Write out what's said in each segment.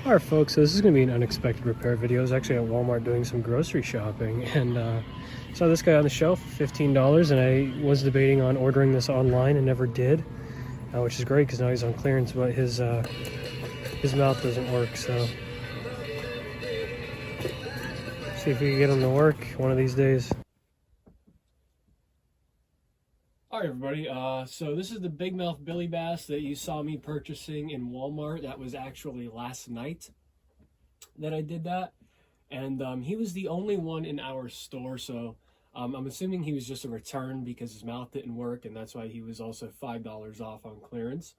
Alright folks, so this is going to be an unexpected repair video. I was actually at Walmart doing some grocery shopping and saw this guy on the shelf for $15, and I was debating on ordering this online and never did, which is great because now he's on clearance, but his mouth doesn't work, so see if we can get him to work one of these days. Alright everybody, so this is the big mouth Billy Bass that you saw me purchasing in Walmart. That was actually last night that I did that, and he was the only one in our store, so I'm assuming he was just a return because his mouth didn't work, and that's why he was also $5 off on clearance.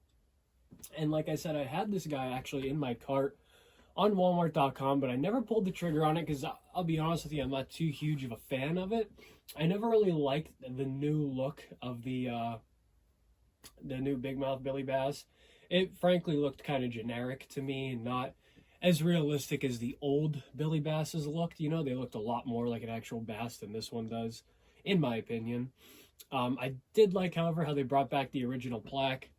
And like I said, I had this guy actually in my cart on Walmart.com, but I never pulled the trigger on it because I'll be honest with you, I'm not too huge of a fan of it. I never really liked the new look of the new big mouth Billy Bass. It frankly looked kind of generic to me and not as realistic as the old Billy Basses looked. You know, they looked a lot more like an actual bass than this one does, in my opinion. I did like, however, how they brought back the original plaque.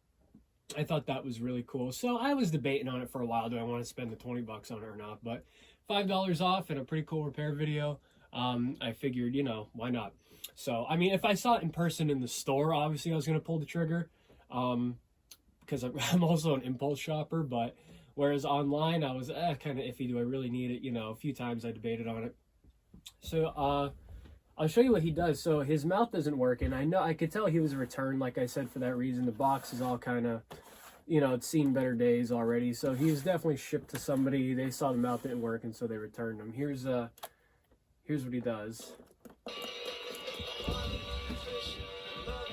I thought that was really cool. So I was debating on it for a while. Do I want to spend the 20 bucks on it or not? But $5 off and a pretty cool repair video. I figured, you know, why not? So, I mean, if I saw it in person in the store, obviously I was going to pull the trigger. Because I'm also an impulse shopper. But whereas online, I was kind of iffy. Do I really need it? You know, a few times I debated on it. So, I'll show you what he does. So his mouth doesn't work, and I could tell he was a return, like I said, for that reason. The box is all kind of, you know, it's seen better days already. So he was definitely shipped to somebody. They saw the mouth didn't work, and so they returned him. Here's what he does.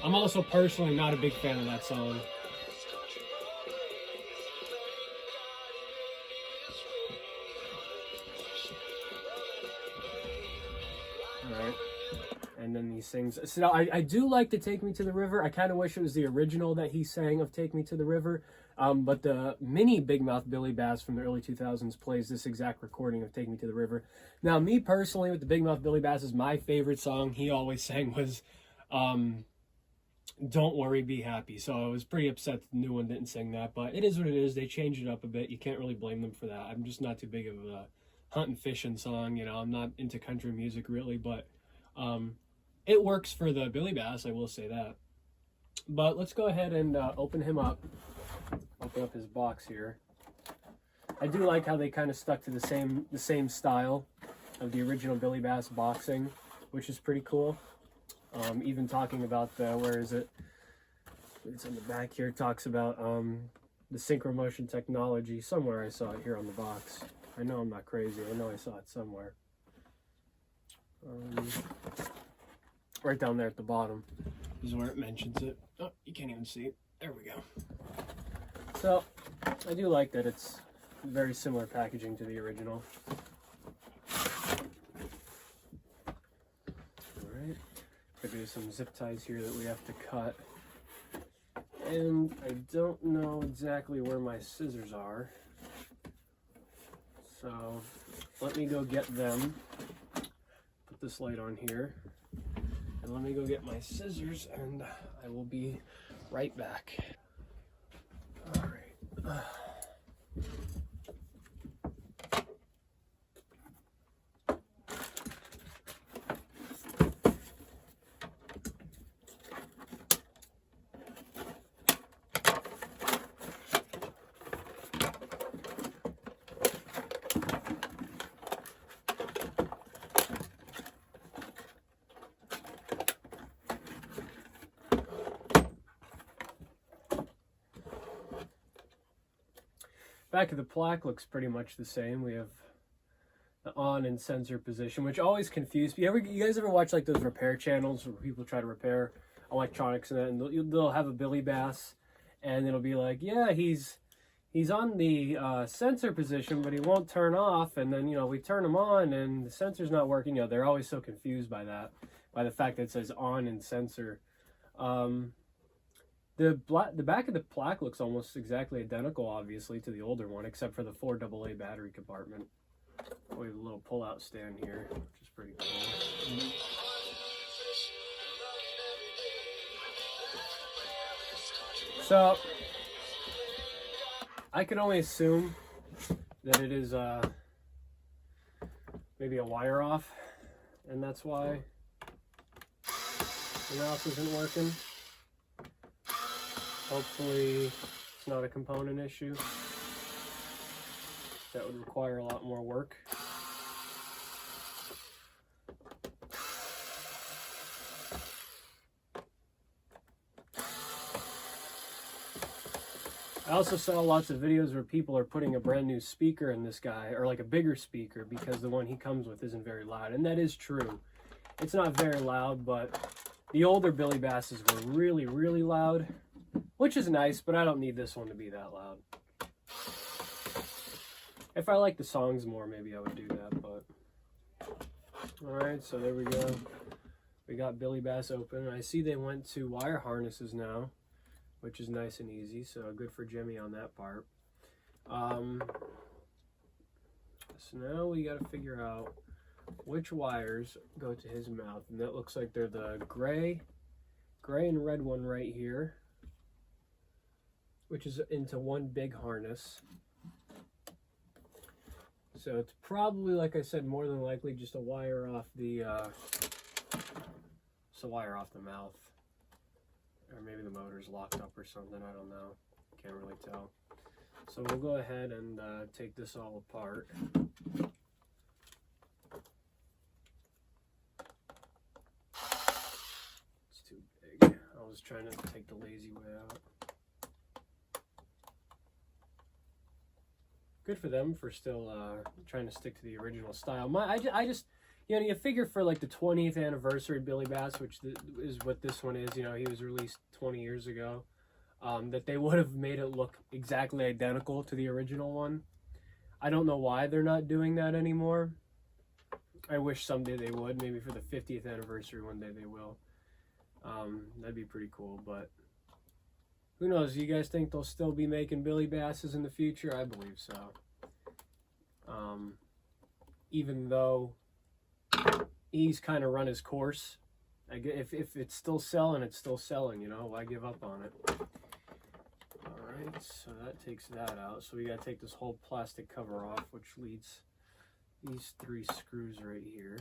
I'm also personally not a big fan of that song. All right. And then he sings. So I do like the Take Me to the River. I kind of wish it was the original that he sang of Take Me to the River. But the mini Big Mouth Billy Bass from the early 2000s plays this exact recording of Take Me to the River. Now, me personally, with the Big Mouth Billy Bass, is my favorite song he always sang was Don't Worry, Be Happy. So I was pretty upset that the new one didn't sing that. But it is what it is. They changed it up a bit. You can't really blame them for that. I'm just not too big of a hunt and fishing song. You know, I'm not into country music really, but it works for the Billy Bass, I will say that. But let's go ahead and open him up. Open up his box here. I do like how they kind of stuck to the same style of the original Billy Bass boxing, which is pretty cool. Even talking about where is it? It's on the back here. It talks about the synchro motion technology. Somewhere I saw it here on the box. I know I'm not crazy. I know I saw it somewhere. Right down there at the bottom is where it mentions it. Oh, you can't even see it. There we go. So, I do like that it's very similar packaging to the original. Alright. There's some zip ties here that we have to cut. And I don't know exactly where my scissors are. So, let me go get them. Put this light on here. And let me go get my scissors, and I will be right back. All right. Back of the plaque looks pretty much the same. We have the on and sensor position, which always confused me. You guys ever watch like those repair channels where people try to repair electronics and that, and they'll have a Billy Bass, and it'll be like, yeah, he's on the sensor position, but he won't turn off, and then, you know, we turn him on and the sensor's not working. You know, they're always so confused by that, by the fact that it says on and sensor. The back of the plaque looks almost exactly identical, obviously, to the older one, except for the 4AA battery compartment. We have a little pull-out stand here, which is pretty cool. So, I can only assume that it is maybe a wire off, and that's why the mouse isn't working. Hopefully it's not a component issue. That would require a lot more work. I also saw lots of videos where people are putting a brand new speaker in this guy, or like a bigger speaker, because the one he comes with isn't very loud. And that is true. It's not very loud, but the older Billy Basses were really, really loud, which is nice, but I don't need this one to be that loud. If I like the songs more, maybe I would do that, but... Alright, so there we go. We got Billy Bass open. I see they went to wire harnesses now, which is nice and easy, so good for Gemmy on that part. So now we got to figure out which wires go to his mouth, and that looks like they're the gray and red one right here, which is into one big harness. So it's probably, like I said, more than likely just a wire off the mouth. Or maybe the motor's locked up or something, I don't know. Can't really tell. So we'll go ahead and take this all apart. It's too big. I was trying to take the lazy way out. Good for them for still trying to stick to the original style. I just, you know, you figure for like the 20th anniversary Billy Bass, which is what this one is, you know, he was released 20 years ago, that they would have made it look exactly identical to the original one. I don't know why they're not doing that anymore. I wish someday they would. Maybe for the 50th anniversary one day they will. That'd be pretty cool, but who knows? You guys think they'll still be making Billy Basses in the future? I believe so. Even though he's kind of run his course. If it's still selling, it's still selling, you know? Why give up on it? Alright, so that takes that out. So we gotta take this whole plastic cover off, which leads these 3 screws right here.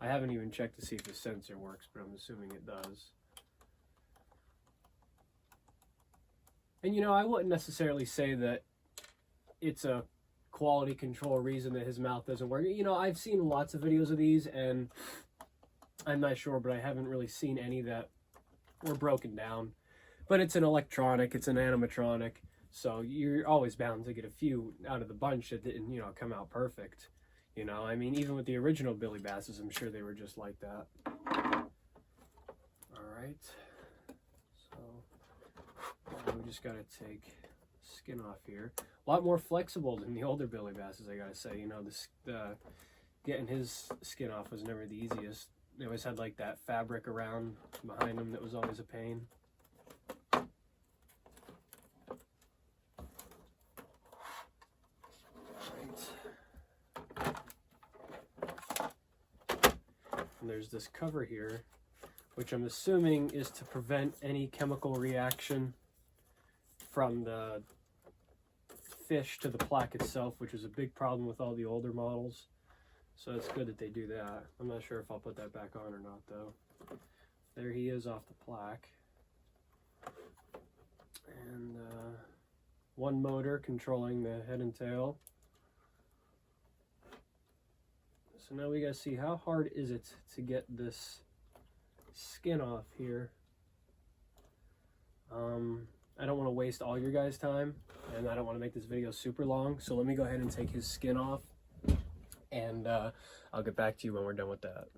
I haven't even checked to see if the sensor works, but I'm assuming it does. And you know, I wouldn't necessarily say that it's a quality control reason that his mouth doesn't work. You know, I've seen lots of videos of these, and I'm not sure, but I haven't really seen any that were broken down. But it's an electronic, it's an animatronic, so you're always bound to get a few out of the bunch that didn't, you know, come out perfect. You know, I mean, even with the original Billy Basses, I'm sure they were just like that. Alright. So, we just gotta take skin off here. A lot more flexible than the older Billy Basses, I gotta say. You know, getting his skin off was never the easiest. They always had like that fabric around behind them that was always a pain. And there's this cover here, which I'm assuming is to prevent any chemical reaction from the fish to the plaque itself, which is a big problem with all the older models. So it's good that they do that. I'm not sure if I'll put that back on or not, though. There he is off the plaque. And one motor controlling the head and tail. So now we gotta see how hard is it to get this skin off here. I don't want to waste all your guys' time, and I don't want to make this video super long, so let me go ahead and take his skin off, and I'll get back to you when we're done with that.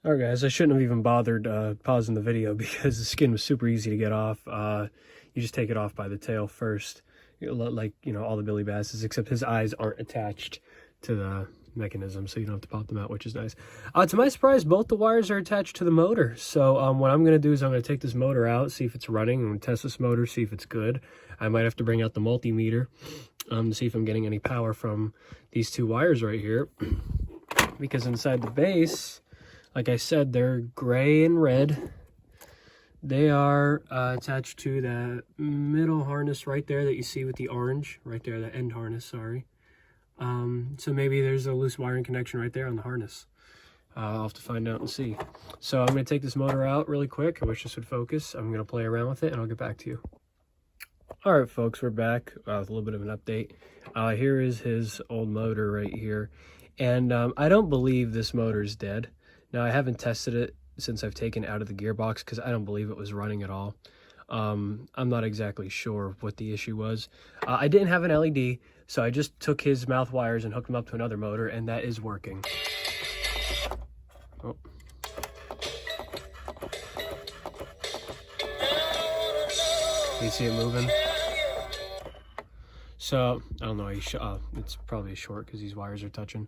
Alright guys, I shouldn't have even bothered pausing the video because the skin was super easy to get off. You just take it off by the tail first, like, you know, all the Billy Basses, except his eyes aren't attached to the mechanism, so you don't have to pop them out, which is nice. To my surprise, both the wires are attached to the motor. So what I'm going to do is I'm going to take this motor out, see if it's running, and test this motor, see if it's good. I might have to bring out the multimeter to see if I'm getting any power from these 2 wires right here, because inside the base, like I said, they're gray and red, They are attached to that middle harness right there that you see with the orange, right there, the end harness, sorry. So maybe there's a loose wiring connection right there on the harness. I'll have to find out and see. So I'm going to take this motor out really quick. I wish this would focus. I'm going to play around with it and I'll get back to you. All right, folks, we're back with a little bit of an update. Here is his old motor right here. And I don't believe this motor is dead. Now, I haven't tested it since I've taken it out of the gearbox because I don't believe it was running at all. I'm not exactly sure what the issue was. I didn't have an LED, so I just took his mouth wires and hooked them up to another motor, and that is working. Oh. You see it moving? So, I don't know, it's probably short because these wires are touching.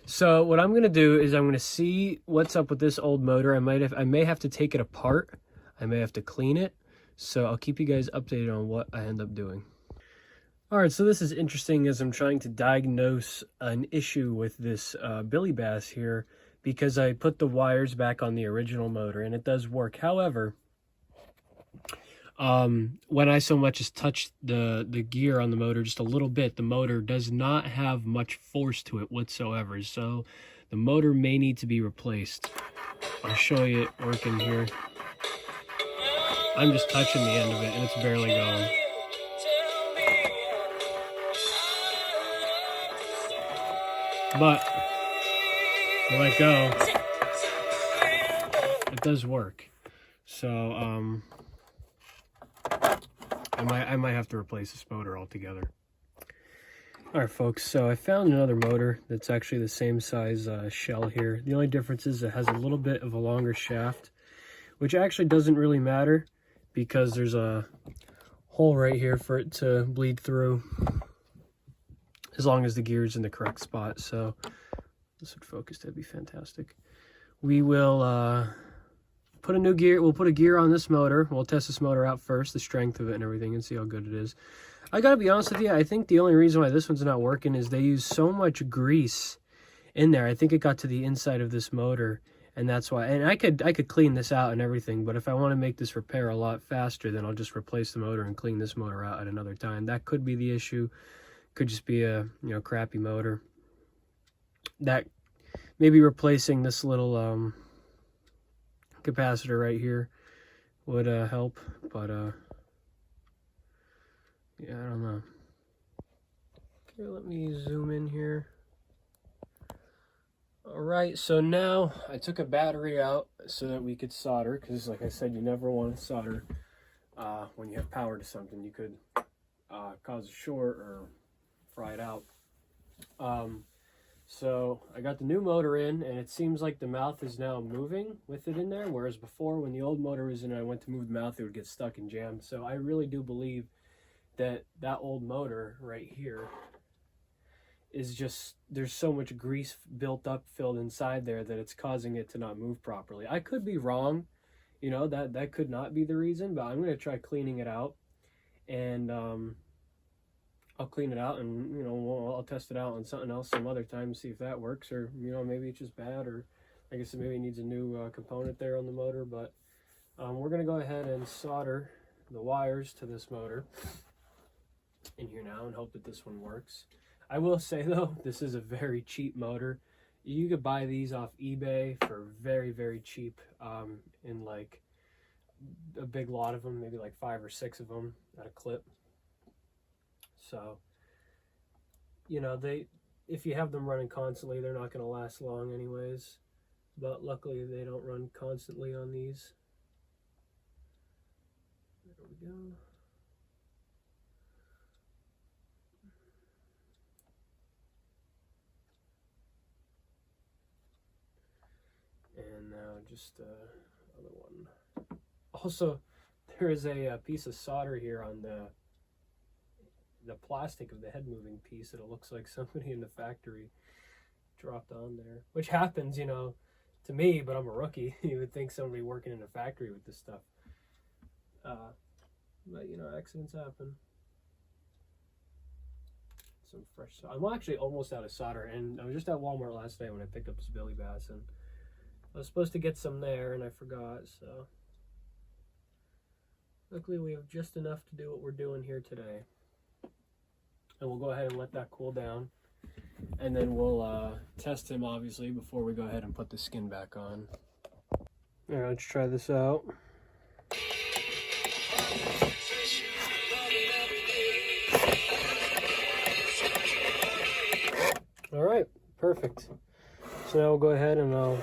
So what I'm going to do is I'm going to see what's up with this old motor. I may have to take it apart. I may have to clean it. So I'll keep you guys updated on what I end up doing. All right, so this is interesting as I'm trying to diagnose an issue with this Billy Bass here because I put the wires back on the original motor and it does work. However, when I so much as touch the gear on the motor just a little bit, the motor does not have much force to it whatsoever. So the motor may need to be replaced. I'll show you it working here. I'm just touching the end of it and it's barely going. But I let go, it does work. So I might have to replace this motor altogether. All right, folks, so I found another motor that's actually the same size shell here. The only difference is it has a little bit of a longer shaft, which actually doesn't really matter because there's a hole right here for it to bleed through as long as the gear is in the correct spot. So this would focus, that'd be fantastic. We will put a new gear, we'll put a gear on this motor. We'll test this motor out first, the strength of it and everything, and see how good it is. I gotta be honest with you, I think the only reason why this one's not working is they use so much grease in there. I think it got to the inside of this motor, and that's why. And I could clean this out and everything, but if I want to make this repair a lot faster, then I'll just replace the motor and clean this motor out at another time. That could be the issue. Could just be a crappy motor. That maybe replacing this little capacitor right here would help, but yeah, I don't know. Okay, let me zoom in here. All right, so now I took a battery out so that we could solder, because like I said, you never want to solder when you have power to something. You could cause a short or fry it out. So I got the new motor in, and it seems like the mouth is now moving with it in there, whereas before when the old motor was in and I went to move the mouth, it would get stuck and jammed. So I really do believe that old motor right here is just, there's so much grease built up, filled inside there, that it's causing it to not move properly. I could be wrong, that could not be the reason, but I'm going to try cleaning it out, and I'll clean it out, and I'll test it out on something else some other time, see if that works, or maybe it's just bad, or I guess it maybe needs a new component there on the motor. But we're going to go ahead and solder the wires to this motor in here now and hope that this one works. I will say though, this is a very cheap motor. You could buy these off eBay for very, very cheap, in like a big lot of them, maybe like 5 or 6 of them at a clip. So, if you have them running constantly, they're not going to last long anyways. But luckily, they don't run constantly on these. There we go. And now just other one. Also, there is a piece of solder here on the plastic of the head moving piece that it looks like somebody in the factory dropped on there, which happens, to me, but I'm a rookie. You would think somebody working in a factory with this stuff. But accidents happen. Some fresh solder. I'm actually almost out of solder, and I was just at Walmart last night when I picked up this Billy Bass, and I was supposed to get some there and I forgot, so luckily we have just enough to do what we're doing here today. And we'll go ahead and let that cool down. And then we'll test him, obviously, before we go ahead and put the skin back on. All right, let's try this out. All right, perfect. So now we'll go ahead and I'll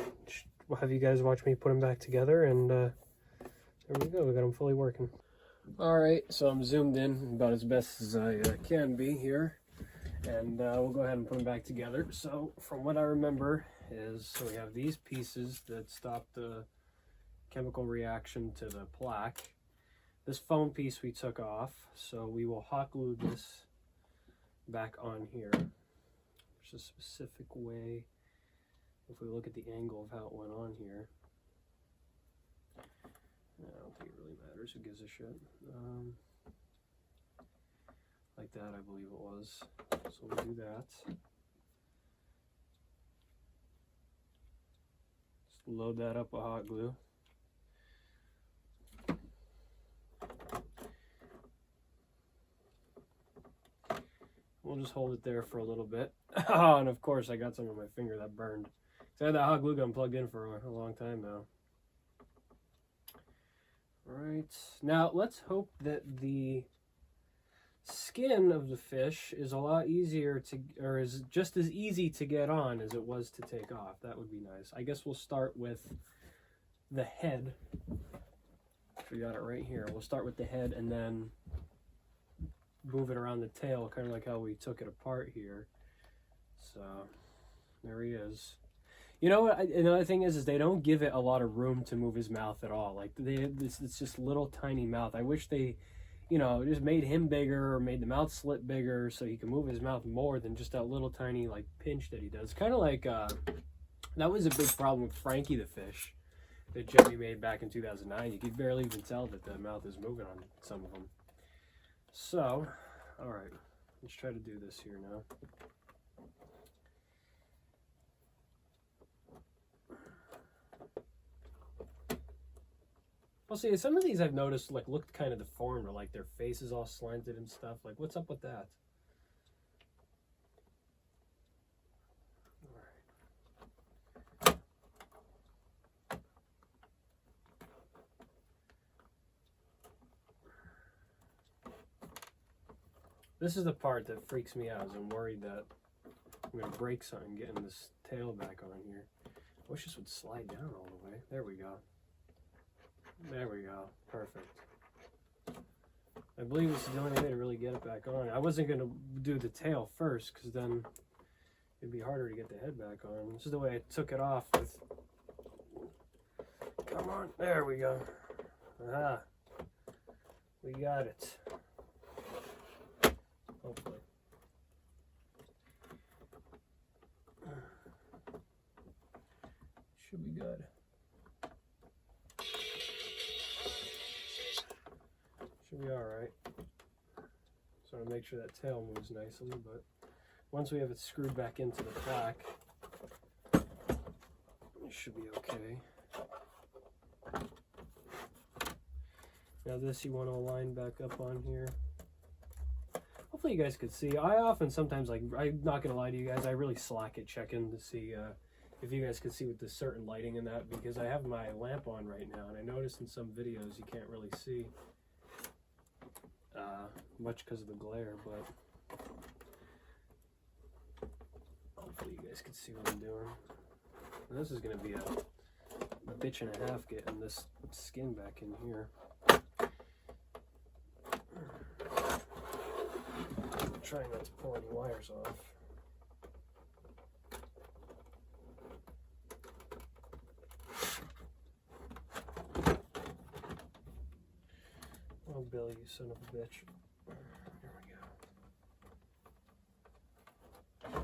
have you guys watch me put them back together, and there we go. We got them fully working. All right, so I'm zoomed in about as best as I can be here, and we'll go ahead and put them back together. So from what I remember is, so we have these pieces that stop the chemical reaction to the plaque. This foam piece we took off, so we will hot glue this back on here. There's a specific way, if we look at the angle of how it went on here. I don't think it really matters, who gives a shit. Like that, I believe it was. So we'll do that. Just load that up with hot glue. We'll just hold it there for a little bit. Oh, and of course I got some on my finger that burned. So I had that hot glue gun plugged in for a long time now. Alright, now let's hope that the skin of the fish is a lot easier to, or is just as easy to get on as it was to take off. That would be nice. I guess we'll start with the head. We got it right here. We'll start with the head and then move it around the tail, kind of like how we took it apart here. So there he is. You know what? Another thing is they don't give it a lot of room to move his mouth at all. Like it's just little tiny mouth. I wish they, you know, just made him bigger or made the mouth slit bigger so he can move his mouth more than just that little tiny like pinch that he does. Kind of like that was a big problem with Frankie the fish that Gemmy made back in 2009. You could barely even tell that the mouth is moving on some of them. So, all right, let's try to do this here now. Well, see, some of these I've noticed like looked kind of deformed, or like their face is all slanted and stuff. Like, what's up with that? All right. This is the part that freaks me out, is I'm worried that I'm going to break something getting this tail back on here. I wish this would slide down all the way. There we go. There we go. Perfect. I believe this is the only way to really get it back on. I wasn't going to do the tail first, because then it'd be harder to get the head back on. This is the way I took it off with... Come on. There we go. Aha. We got it. Hopefully. Should be good. Should be alright. So to make sure that tail moves nicely, but once we have it screwed back into the plaque, it should be okay. Now this you want to line back up on here. Hopefully you guys could see. I often sometimes, like, I'm not going to lie to you guys, I really slack at checking to see if you guys could see with the certain lighting and that, because I have my lamp on right now, and I noticed in some videos you can't really see much because of the glare, but hopefully you guys can see what I'm doing. And this is going to be a bitch and a half getting this skin back in here. Trying not to pull any wires off. Oh, Billy, you son of a bitch. There we go.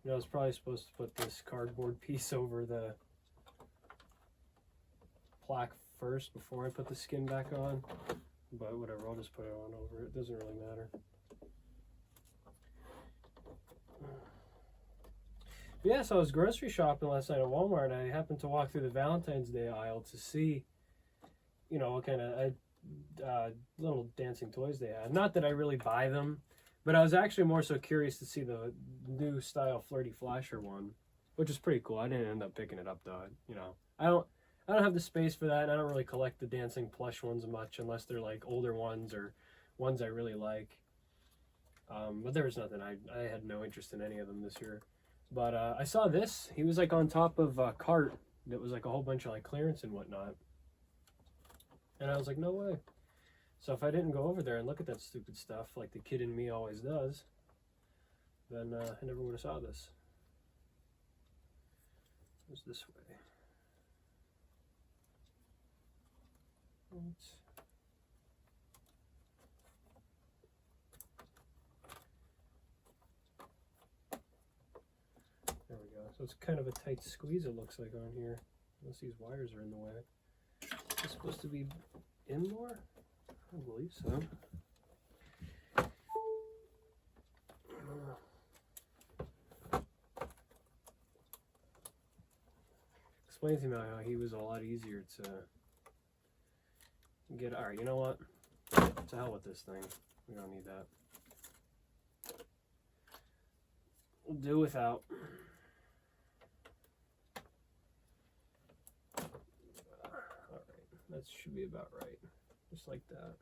You know, I was probably supposed to put this cardboard piece over the plaque first before I put the skin back on, but whatever, I'll just put it on over. It doesn't really matter. Yeah, so I was grocery shopping last night at Walmart, and I happened to walk through the Valentine's Day aisle to see, you know, what kind of little dancing toys they had. Not that I really buy them, but I was actually more so curious to see the new style Flirty Flasher one, which is pretty cool. I didn't end up picking it up though. You know, I don't have the space for that, and I don't really collect the dancing plush ones much unless they're like older ones or ones I really like. But there was nothing. I had no interest in any of them this year. But I saw this. He was like on top of a cart that was like a whole bunch of like clearance and whatnot. And I was like, no way. So if I didn't go over there and look at that stupid stuff like the kid in me always does, then I never would have saw this. It was this way. Oops. There we go. So it's kind of a tight squeeze, it looks like, on here. Unless these wires are in the way. Is this supposed to be in more? I believe so. Explains to me how he was a lot easier to get. Alright, you know what? To hell with this thing. We don't need that. We'll do without. That should be about right. Just like that.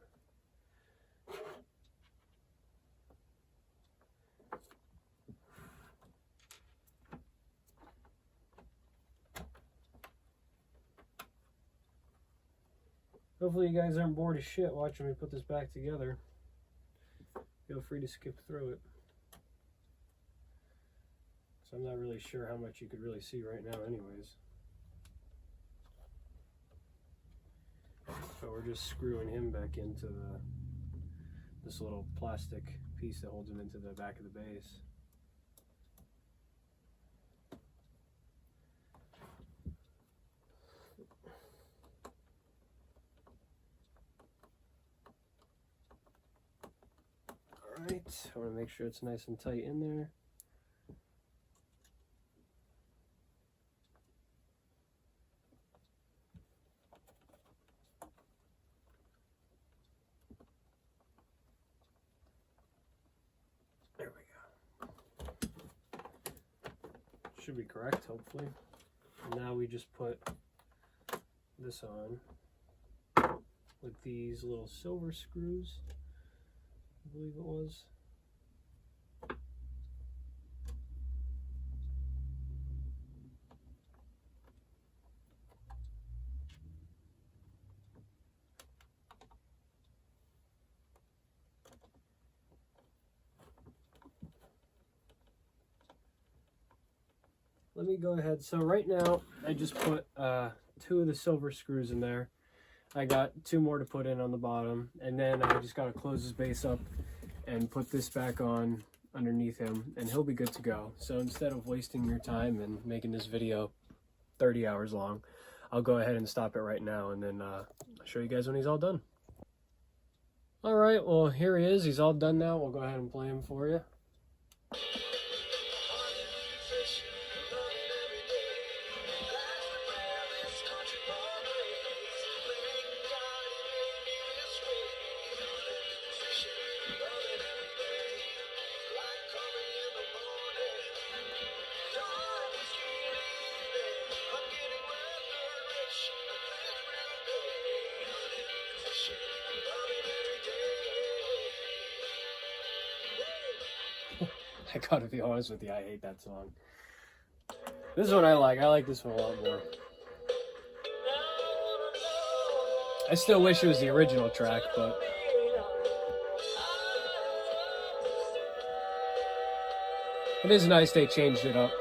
Hopefully you guys aren't bored as shit watching me put this back together. Feel free to skip through it. So I'm not really sure how much you could really see right now anyways. So we're just screwing him back into this little plastic piece that holds him into the back of the base. Alright, I want to make sure it's nice and tight in there. There we go. Should be correct, hopefully. And now we just put this on with these little silver screws, I believe it was. Let me go ahead. So right now, I just put 2 of the silver screws in there. I got 2 more to put in on the bottom. And then I just got to close his base up and put this back on underneath him. And he'll be good to go. So instead of wasting your time and making this video 30 hours long, I'll go ahead and stop it right now. And then I'll show you guys when he's all done. All right, well, here he is. He's all done now. We'll go ahead and play him for you. I gotta be honest with you, I hate that song. This one I like. I like this one a lot more. I still wish it was the original track, but it is nice they changed it up.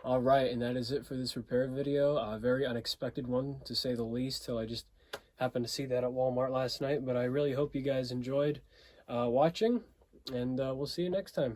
Alright, and that is it for this repair video. A very unexpected one, to say the least, till I just happened to see that at Walmart last night. But I really hope you guys enjoyed watching, and we'll see you next time.